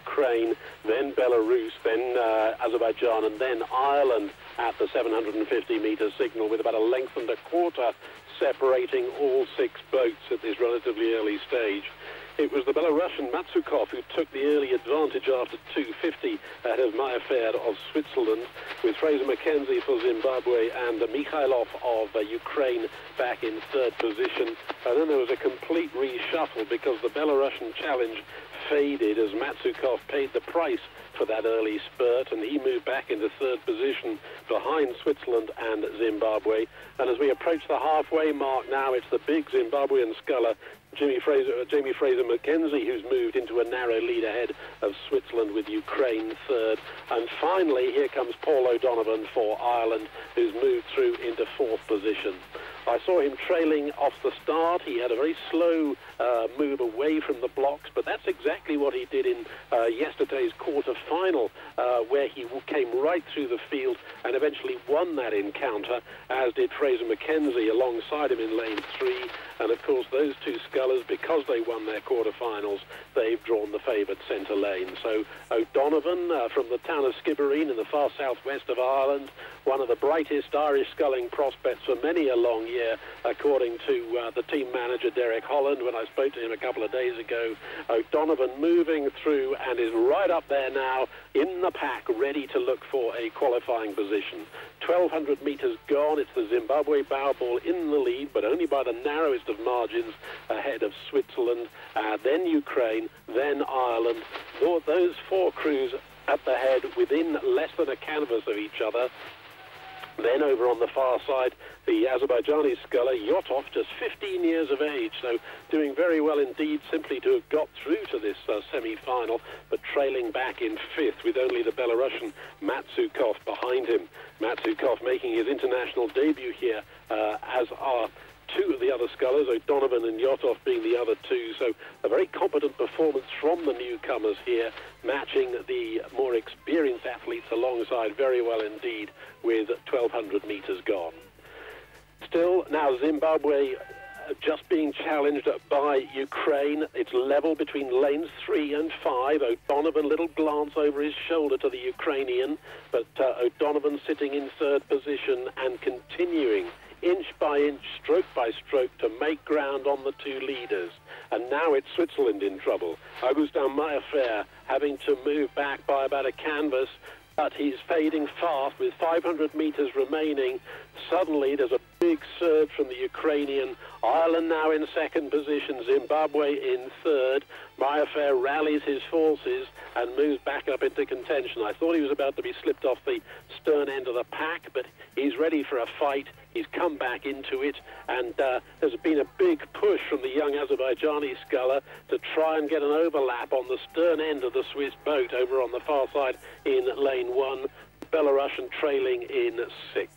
Ukraine, then Belarus, then Azerbaijan, and then Ireland at the 750-metre signal, with about a length and a quarter separating all 6 boats at this relatively early stage. It was the Belarusian Matsukov who took the early advantage after 250 ahead of Mayafer of Switzerland, with Fraser McKenzie for Zimbabwe and Mikhailov of Ukraine back in 3rd position. And then there was a complete reshuffle because the Belarusian challenge faded as Matsukov paid the price for that early spurt, and he moved back into 3rd position behind Switzerland and Zimbabwe. And as we approach the halfway mark now, it's the big Zimbabwean sculler Jamie Fraser McKenzie, who's moved into a narrow lead ahead of Switzerland with Ukraine 3rd. And finally, here comes Paul O'Donovan for Ireland, who's moved through into 4th position. I saw him trailing off the start. He had a very slow move away from the blocks, but that's exactly what he did in yesterday's quarter-final, where he came right through the field and eventually won that encounter, as did Fraser McKenzie alongside him in lane 3. And of course, those 2 scullers, because they won their quarter-finals, they've drawn the favoured centre lane. So O'Donovan from the town of Skibbereen in the far southwest of Ireland, one of the brightest Irish sculling prospects for many a long year, according to the team manager Derek Holland when I spoke to him a couple of days ago. O'Donovan moving through and is right up there now in the pack, ready to look for a qualifying position. 1,200 metres gone. It's the Zimbabwe bow ball in the lead, but only by the narrowest of margins ahead of Switzerland, then Ukraine, then Ireland. Those 4 crews at the head within less than a canvas of each other. Then over on the far side, the Azerbaijani sculler, Yotov, just 15 years of age, so doing very well indeed simply to have got through to this semi-final, but trailing back in 5th with only the Belarusian Matsukov behind him. Matsukov making his international debut here, as are 2 of the other scullers, O'Donovan and Yotov being the other 2. So a very competent performance from the newcomers here, matching the more experienced athletes alongside very well indeed, with 1,200 metres gone. Still, now Zimbabwe just being challenged by Ukraine. It's level between lanes 3 and 5. O'Donovan, little glance over his shoulder to the Ukrainian, but O'Donovan sitting in 3rd position and continuing inch by inch, stroke by stroke, to make ground on the 2 leaders. And now it's Switzerland in trouble. Augustin Mayafer having to move back by about a canvas, but he's fading fast with 500 metres remaining. Suddenly there's a big surge from the Ukrainian. Ireland now in 2nd position, Zimbabwe in 3rd. Mayafer rallies his forces and moves back up into contention. I thought he was about to be slipped off the stern end of the pack, but he's ready for a fight. He's come back into it, and there's been a big push from the young Azerbaijani sculler to try and get an overlap on the stern end of the Swiss boat over on the far side in lane 1. Belarusian trailing in 6th.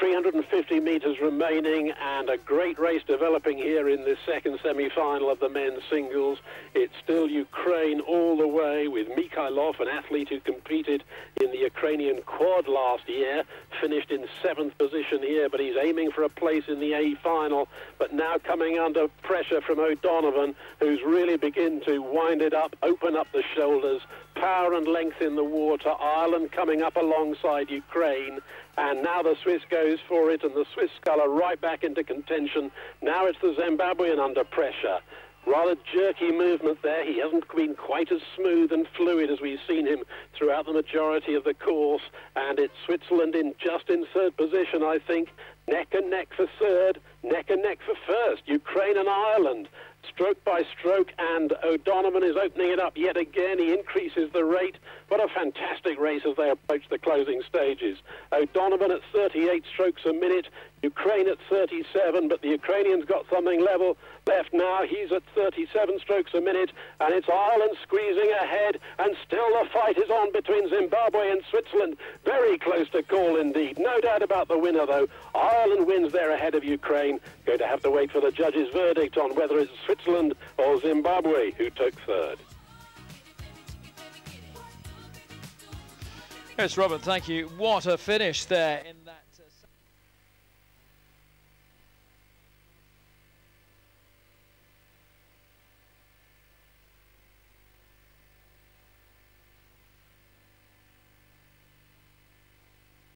350 metres remaining, and a great race developing here in this 2nd semi-final of the men's singles. It's still Ukraine all the way, with Mikhailov, an athlete who competed in the Ukrainian quad last year, finished in 7th position here, but he's aiming for a place in the A final. But now coming under pressure from O'Donovan, who's really begin to wind it up, open up the shoulders, power and length in the water. Ireland coming up alongside Ukraine, and now the Swiss goes for it, and the Swiss sculler right back into contention. Now it's the Zimbabwean under pressure. Rather jerky movement there. He hasn't been quite as smooth and fluid as we've seen him throughout the majority of the course, and it's Switzerland just in 3rd position, I think. Neck and neck for 3rd, neck and neck for 1st. Ukraine and Ireland, stroke by stroke, and O'Donovan is opening it up yet again. He increases the rate. What a fantastic race as they approach the closing stages. O'Donovan at 38 strokes a minute, Ukraine at 37, but the Ukrainian's got something left now. He's at 37 strokes a minute, and it's Ireland squeezing ahead, and still the fight is on between Zimbabwe and Switzerland. Very close to call indeed. No doubt about the winner, though. Ireland wins there ahead of Ukraine. Going to have to wait for the judges' verdict on whether it's Switzerland or Zimbabwe who took 3rd. Yes, Robert, thank you. What a finish there in